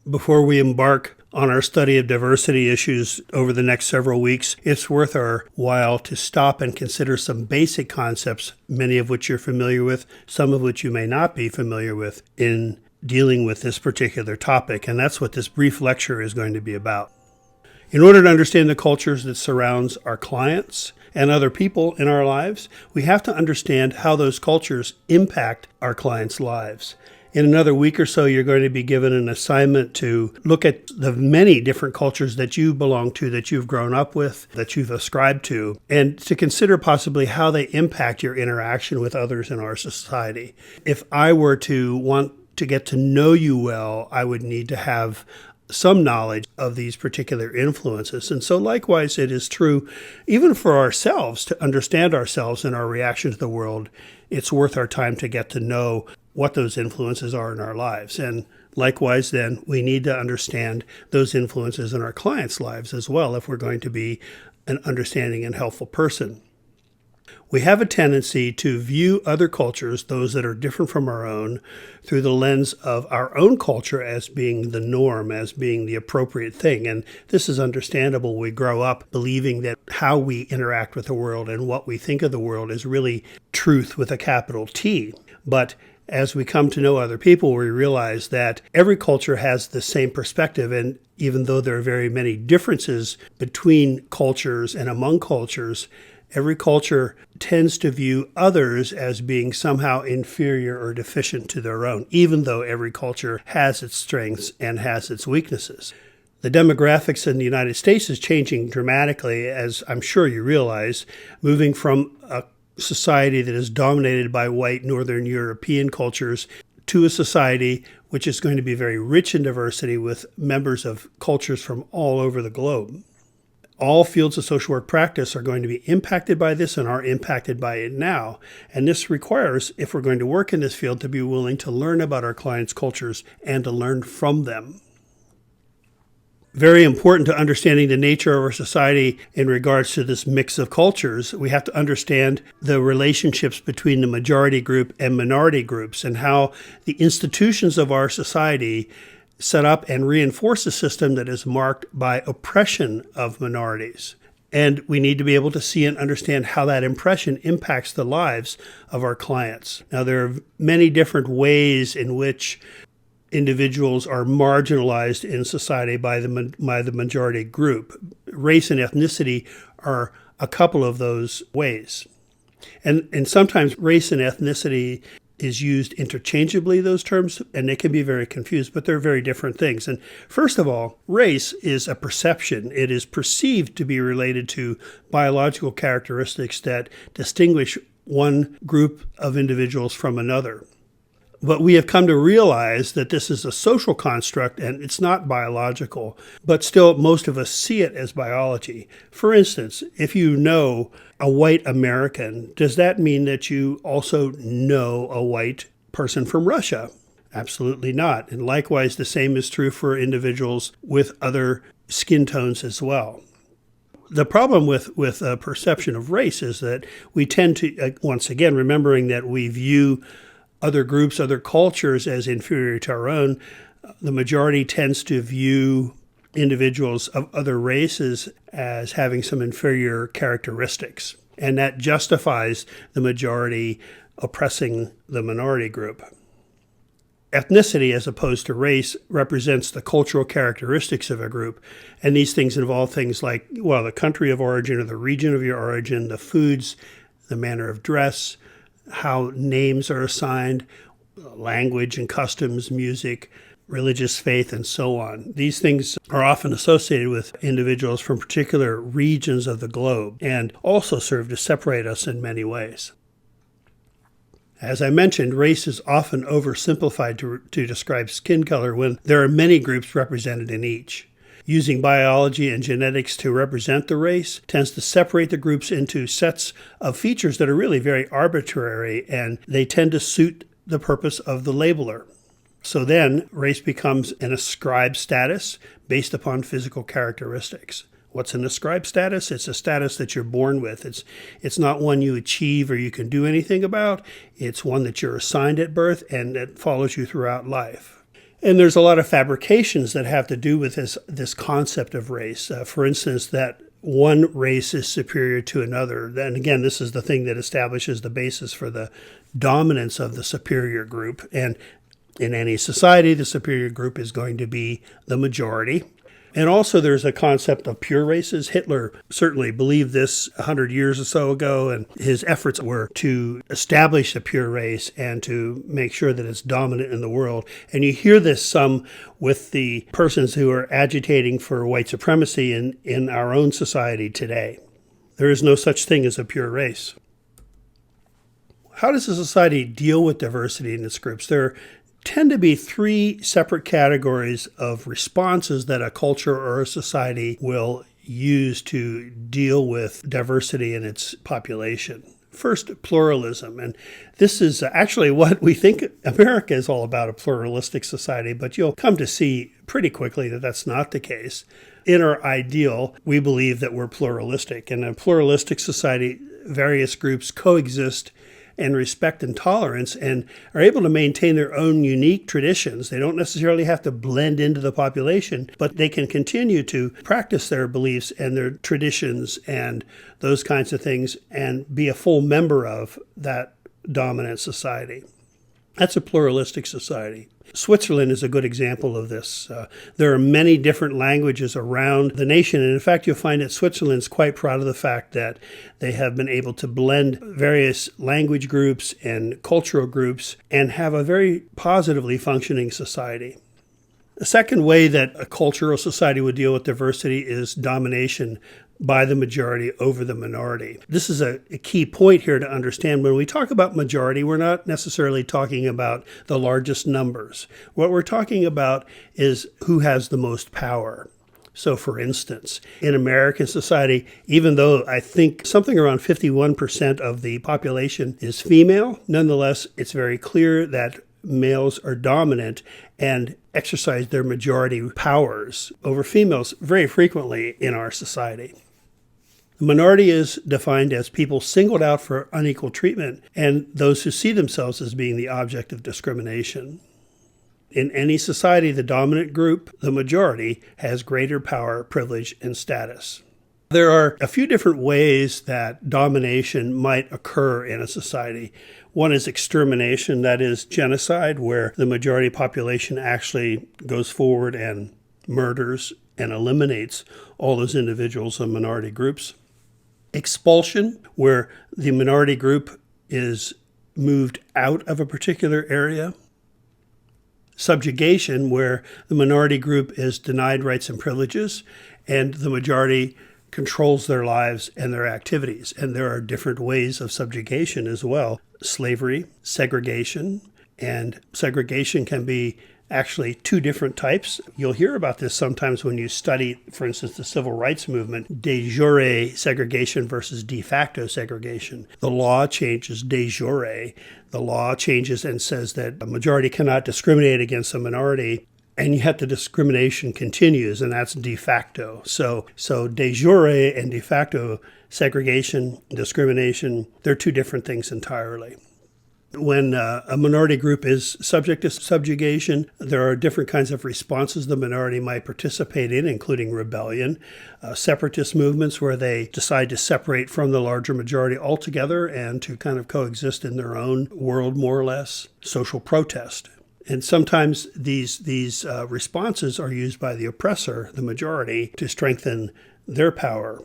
Before we embark on our study of diversity issues over the next several weeks, it's worth our while to stop and consider some basic concepts, many of which you're familiar with, some of which you may not be familiar with in dealing with this particular topic. And that's what this brief lecture is going to be about. In order to understand the cultures that surrounds our clients and other people in our lives, we have to understand how those cultures impact our clients' lives. In another week or so, you're going to be given an assignment to look at the many different cultures that you belong to, that you've grown up with, that you've ascribed to, and to consider possibly how they impact your interaction with others in our society. If I were to want to get to know you well, I would need to have some knowledge of these particular influences. And so likewise, it is true even for ourselves to understand ourselves and our reaction to the world. It's worth our time to get to know what those influences are in our lives. And likewise, then, we need to understand those influences in our clients' lives as well if we're going to be an understanding and helpful person. We have a tendency to view other cultures, those that are different from our own, through the lens of our own culture as being the norm, as being the appropriate thing. And this is understandable. We grow up believing that how we interact with the world and what we think of the world is really truth with a capital T. But as we come to know other people, we realize that every culture has the same perspective. And even though there are very many differences between cultures and among cultures, every culture tends to view others as being somehow inferior or deficient to their own, even though every culture has its strengths and has its weaknesses. The demographics in the United States is changing dramatically, as I'm sure you realize, moving from a society that is dominated by white Northern European cultures to a society which is going to be very rich in diversity with members of cultures from all over the globe. All fields of social work practice are going to be impacted by this and are impacted by it now. And this requires, if we're going to work in this field, to be willing to learn about our clients' cultures and to learn from them. Very important to understanding the nature of our society in regards to this mix of cultures, we have to understand the relationships between the majority group and minority groups and how the institutions of our society set up and reinforce a system that is marked by oppression of minorities. And we need to be able to see and understand how that oppression impacts the lives of our clients. Now, there are many different ways in which individuals are marginalized in society by the majority group. Race and ethnicity are a couple of those ways. And sometimes race and ethnicity is used interchangeably, those terms, and they can be very confused, but they're very different things. And first of all, race is a perception. It is perceived to be related to biological characteristics that distinguish one group of individuals from another. But we have come to realize that this is a social construct and it's not biological, but still most of us see it as biology. For instance, if you know a white American, does that mean that you also know a white person from Russia? Absolutely not. And likewise, the same is true for individuals with other skin tones as well. The problem with perception of race is that we tend to, once again, remembering that we view other groups, other cultures as inferior to our own, the majority tends to view individuals of other races as having some inferior characteristics. And that justifies the majority oppressing the minority group. Ethnicity, as opposed to race, represents the cultural characteristics of a group. And these things involve things like, well, the country of origin or the region of your origin, the foods, the manner of dress, how names are assigned, language and customs, music, religious faith, and so on. These things are often associated with individuals from particular regions of the globe and also serve to separate us in many ways. As I mentioned, race is often oversimplified to describe skin color when there are many groups represented in each. Using biology and genetics to represent the race tends to separate the groups into sets of features that are really very arbitrary, and they tend to suit the purpose of the labeler. So then, race becomes an ascribed status based upon physical characteristics. What's an ascribed status? It's a status that you're born with. It's not one you achieve or you can do anything about. It's one that you're assigned at birth and that follows you throughout life. And there's a lot of fabrications that have to do with this concept of race. For instance, that one race is superior to another. And again, this is the thing that establishes the basis for the dominance of the superior group. And in any society, the superior group is going to be the majority. And also there's a concept of pure races. Hitler certainly believed this 100 years or so ago, and his efforts were to establish a pure race and to make sure that it's dominant in the world. And you hear this some with the persons who are agitating for white supremacy in our own society today. There is no such thing as a pure race. How does a society deal with diversity in its groups? There tend to be three separate categories of responses that a culture or a society will use to deal with diversity in its population. First, pluralism. And this is actually what we think America is all about, a pluralistic society, but you'll come to see pretty quickly that that's not the case. In our ideal, we believe that we're pluralistic. In a pluralistic society, various groups coexist and respect and tolerance and are able to maintain their own unique traditions. They don't necessarily have to blend into the population, but they can continue to practice their beliefs and their traditions and those kinds of things and be a full member of that dominant society. That's a pluralistic society. Switzerland is a good example of this. There are many different languages around the nation, and in fact, you'll find that Switzerland's quite proud of the fact that they have been able to blend various language groups and cultural groups and have a very positively functioning society. The second way that a culture or society would deal with diversity is domination by the majority over the minority. This is a key point here to understand. When we talk about majority, we're not necessarily talking about the largest numbers. What we're talking about is who has the most power. So, for instance, in American society, even though I think something around 51% of the population is female, nonetheless, it's very clear that males are dominant and exercise their majority powers over females very frequently in our society. The minority is defined as people singled out for unequal treatment and those who see themselves as being the object of discrimination. In any society, the dominant group, the majority, has greater power, privilege, and status. There are a few different ways that domination might occur in a society. One is extermination, that is genocide, where the majority population actually goes forward and murders and eliminates all those individuals and minority groups. Expulsion, where the minority group is moved out of a particular area. Subjugation, where the minority group is denied rights and privileges, and the majority controls their lives and their activities. And there are different ways of subjugation as well. Slavery, segregation, and segregation can be actually two different types. You'll hear about this sometimes when you study, for instance, the civil rights movement, de jure segregation versus de facto segregation. The law changes de jure. The law changes and says that a majority cannot discriminate against a minority, and yet the discrimination continues, and that's de facto. So de jure and de facto segregation, discrimination, they're two different things entirely. When a minority group is subject to subjugation, there are different kinds of responses the minority might participate in, including rebellion, separatist movements where they decide to separate from the larger majority altogether and to kind of coexist in their own world, more or less, social protest. And sometimes these responses are used by the oppressor, the majority, to strengthen their power.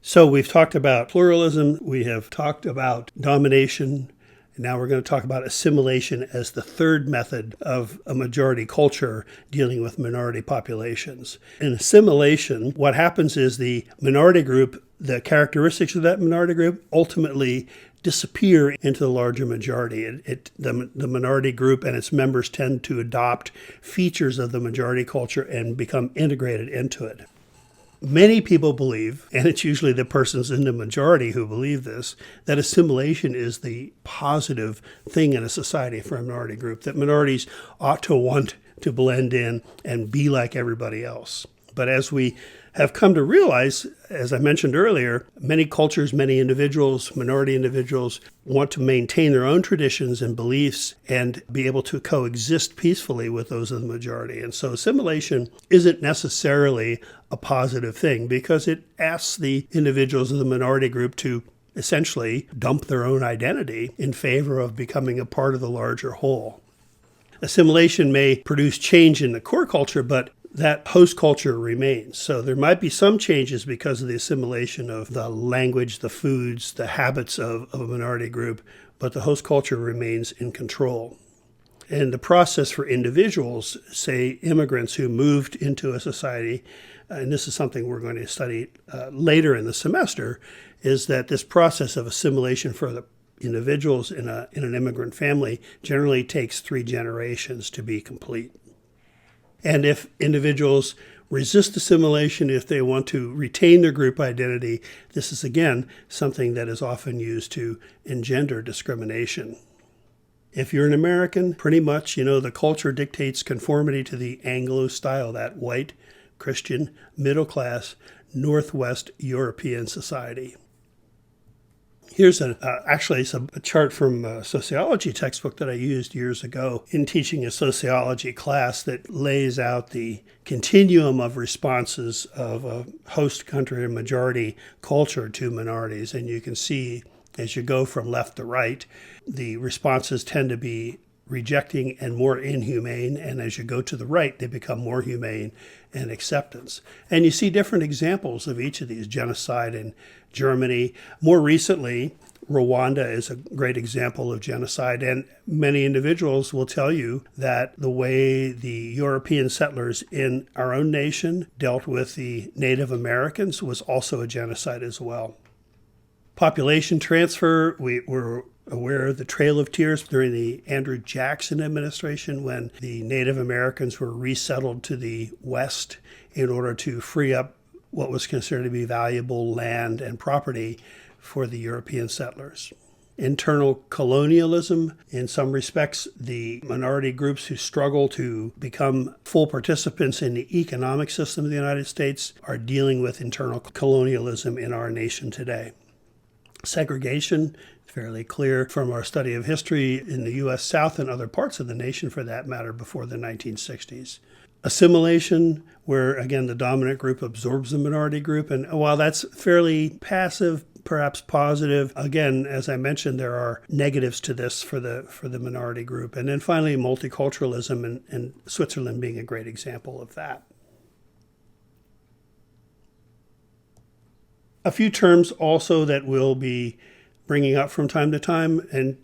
So we've talked about pluralism, we have talked about domination, and now we're going to talk about assimilation as the third method of a majority culture dealing with minority populations. In assimilation, what happens is the minority group, the characteristics of that minority group ultimately disappear into the larger majority. The minority group and its members tend to adopt features of the majority culture and become integrated into it. Many people believe, and it's usually the persons in the majority who believe this, that assimilation is the positive thing in a society for a minority group, that minorities ought to want to blend in and be like everybody else. But as we have come to realize, as I mentioned earlier, many cultures, many individuals, minority individuals, want to maintain their own traditions and beliefs and be able to coexist peacefully with those of the majority. And so assimilation isn't necessarily a positive thing because it asks the individuals of the minority group to essentially dump their own identity in favor of becoming a part of the larger whole. Assimilation may produce change in the core culture, but that host culture remains. So there might be some changes because of the assimilation of the language, the foods, the habits of a minority group, but the host culture remains in control. And the process for individuals, say immigrants who moved into a society, and this is something we're going to study later in the semester, is that this process of assimilation for the individuals in an immigrant family generally takes 3 generations to be complete. And if individuals resist assimilation, if they want to retain their group identity, this is again something that is often used to engender discrimination. If you're an American, pretty much, the culture dictates conformity to the Anglo style, that white, Christian, middle-class, Northwest European society. Here's actually a chart from a sociology textbook that I used years ago in teaching a sociology class that lays out the continuum of responses of a host country and majority culture to minorities. And you can see as you go from left to right, the responses tend to be rejecting and more inhumane. And as you go to the right, they become more humane and acceptance. And you see different examples of each of these: genocide in Germany. More recently, Rwanda is a great example of genocide. And many individuals will tell you that the way the European settlers in our own nation dealt with the Native Americans was also a genocide as well. Population transfer, we were aware of the Trail of Tears during the Andrew Jackson administration when the Native Americans were resettled to the West in order to free up what was considered to be valuable land and property for the European settlers. Internal colonialism, in some respects, the minority groups who struggle to become full participants in the economic system of the United States are dealing with internal colonialism in our nation today. Segregation, fairly clear from our study of history in the U.S. South and other parts of the nation, for that matter, before the 1960s. Assimilation, where, again, the dominant group absorbs the minority group. And while that's fairly passive, perhaps positive, again, as I mentioned, there are negatives to this for the minority group. And then finally, multiculturalism, and Switzerland being a great example of that. A few terms also that we'll be bringing up from time to time, and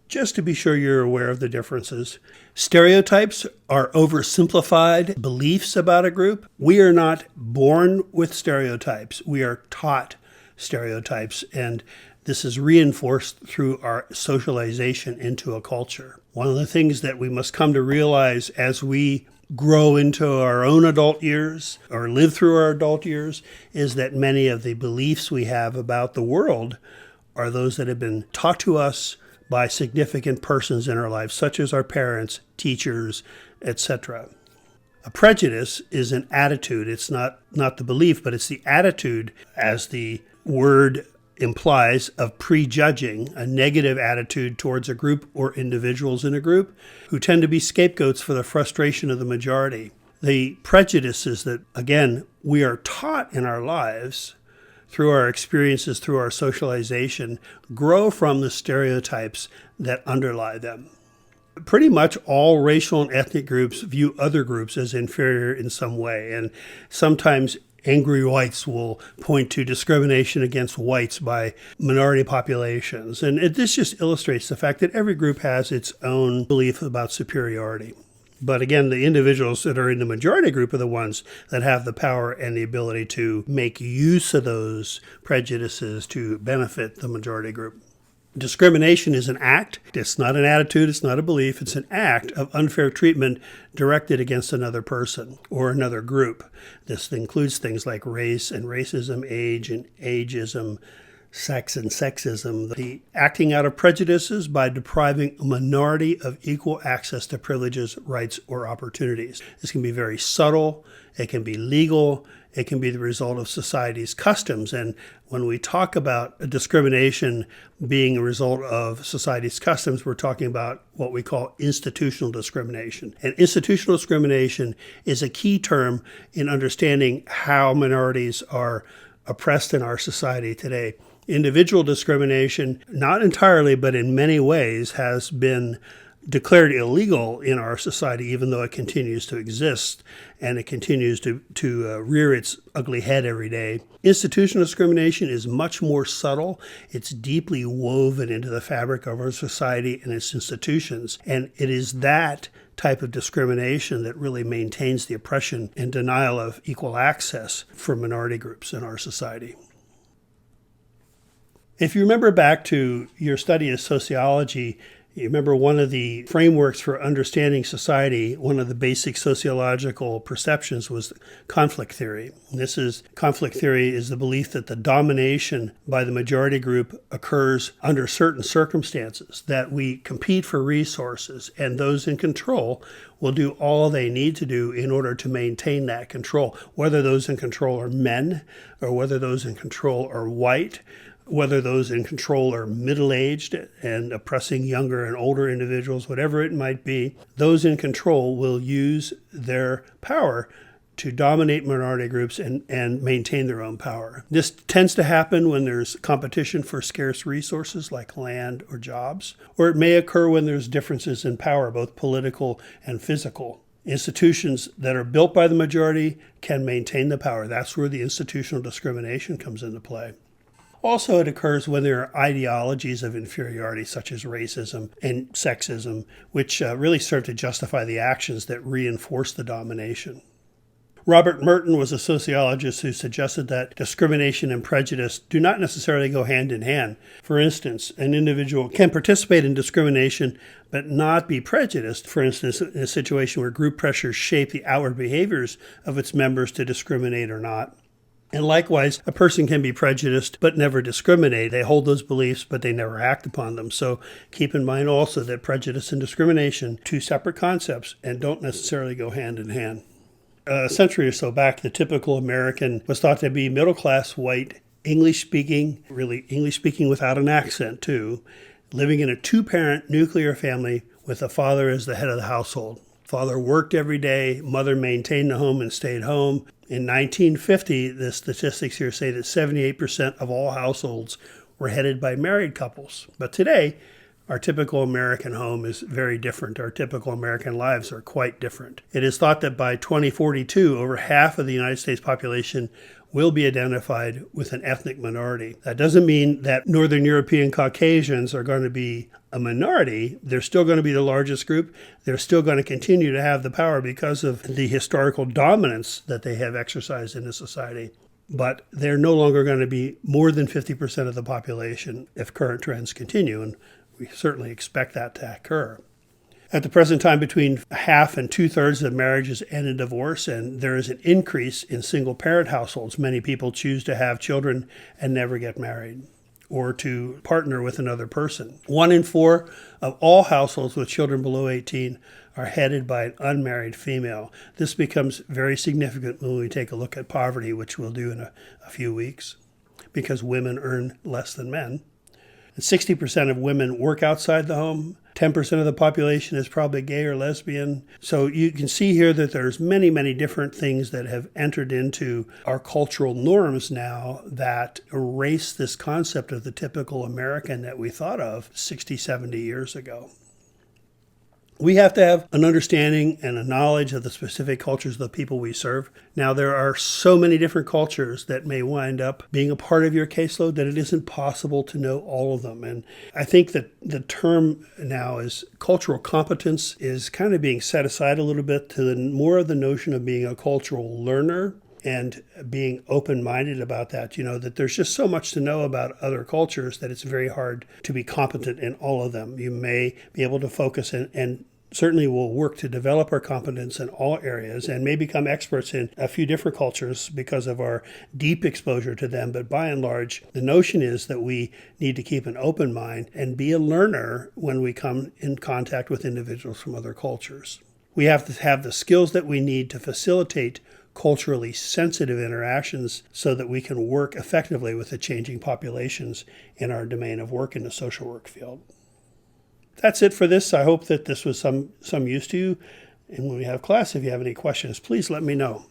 just to be sure you're aware of the differences. Stereotypes are oversimplified beliefs about a group. We are not born with stereotypes. We are taught stereotypes, and this is reinforced through our socialization into a culture. One of the things that we must come to realize as we grow into our own adult years or live through our adult years is that many of the beliefs we have about the world are those that have been taught to us by significant persons in our lives, such as our parents, teachers, etc. A prejudice is an attitude. It's not the belief, but it's the attitude, as the word implies, of prejudging, a negative attitude towards a group or individuals in a group who tend to be scapegoats for the frustration of the majority. The prejudices that, again, we are taught in our lives through our experiences, through our socialization, grow from the stereotypes that underlie them. Pretty much all racial and ethnic groups view other groups as inferior in some way, and sometimes angry whites will point to discrimination against whites by minority populations. And this just illustrates the fact that every group has its own belief about superiority. But again, the individuals that are in the majority group are the ones that have the power and the ability to make use of those prejudices to benefit the majority group. Discrimination is an act. It's not an attitude. It's not a belief. It's an act of unfair treatment directed against another person or another group. This includes things like race and racism, age and ageism, sex and sexism, the acting out of prejudices by depriving a minority of equal access to privileges, rights, or opportunities. This can be very subtle, it can be legal, it can be the result of society's customs. And when we talk about discrimination being a result of society's customs, we're talking about what we call institutional discrimination. And institutional discrimination is a key term in understanding how minorities are oppressed in our society today. Individual discrimination, not entirely, but in many ways, has been declared illegal in our society, even though it continues to exist and it continues to rear its ugly head every day. Institutional discrimination is much more subtle. It's deeply woven into the fabric of our society and its institutions. And it is that type of discrimination that really maintains the oppression and denial of equal access for minority groups in our society. If you remember back to your study of sociology, you remember one of the frameworks for understanding society, one of the basic sociological perceptions was conflict theory. Conflict theory is the belief that the domination by the majority group occurs under certain circumstances, that we compete for resources, and those in control will do all they need to do in order to maintain that control, whether those in control are men or whether those in control are white, whether those in control are middle-aged and oppressing younger and older individuals, whatever it might be, those in control will use their power to dominate minority groups and maintain their own power. This tends to happen when there's competition for scarce resources like land or jobs, or it may occur when there's differences in power, both political and physical. Institutions that are built by the majority can maintain the power. That's where the institutional discrimination comes into play. Also, it occurs when there are ideologies of inferiority, such as racism and sexism, which really serve to justify the actions that reinforce the domination. Robert Merton was a sociologist who suggested that discrimination and prejudice do not necessarily go hand in hand. For instance, an individual can participate in discrimination but not be prejudiced, for instance, in a situation where group pressures shape the outward behaviors of its members to discriminate or not. And likewise, a person can be prejudiced but never discriminate. They hold those beliefs, but they never act upon them. So keep in mind also that prejudice and discrimination, two separate concepts, and don't necessarily go hand in hand. A century or so back, the typical American was thought to be middle-class, white, English-speaking, really English-speaking without an accent too, living in a two-parent nuclear family with a father as the head of the household. Father worked every day, mother maintained the home and stayed home. In 1950, the statistics here say that 78% of all households were headed by married couples. But today, our typical American home is very different. Our typical American lives are quite different. It is thought that by 2042, over half of the United States population will be identified with an ethnic minority. That doesn't mean that Northern European Caucasians are going to be a minority. They're still going to be the largest group. They're still going to continue to have the power because of the historical dominance that they have exercised in the society. But they're no longer going to be more than 50% of the population if current trends continue, and we certainly expect that to occur. At the present time, between half and two-thirds of marriages end in divorce, and there is an increase in single-parent households. Many people choose to have children and never get married or to partner with another person. 1 in 4 of all households with children below 18 are headed by an unmarried female. This becomes very significant when we take a look at poverty, which we'll do in a few weeks, because women earn less than men. 60% of women work outside the home. 10% of the population is probably gay or lesbian. So you can see here that there's many, many different things that have entered into our cultural norms now that erase this concept of the typical American that we thought of 60, 70 years ago. We have to have an understanding and a knowledge of the specific cultures of the people we serve. Now, there are so many different cultures that may wind up being a part of your caseload that it isn't possible to know all of them. And I think that the term now is cultural competence is kind of being set aside a little bit to more of the notion of being a cultural learner and being open-minded about that, that there's just so much to know about other cultures that it's very hard to be competent in all of them. You may be able to focus and certainly will work to develop our competence in all areas and may become experts in a few different cultures because of our deep exposure to them. But by and large, the notion is that we need to keep an open mind and be a learner when we come in contact with individuals from other cultures. We have to have the skills that we need to facilitate culturally sensitive interactions so that we can work effectively with the changing populations in our domain of work in the social work field. That's it for this. I hope that this was some use to you. And when we have class, if you have any questions, please let me know.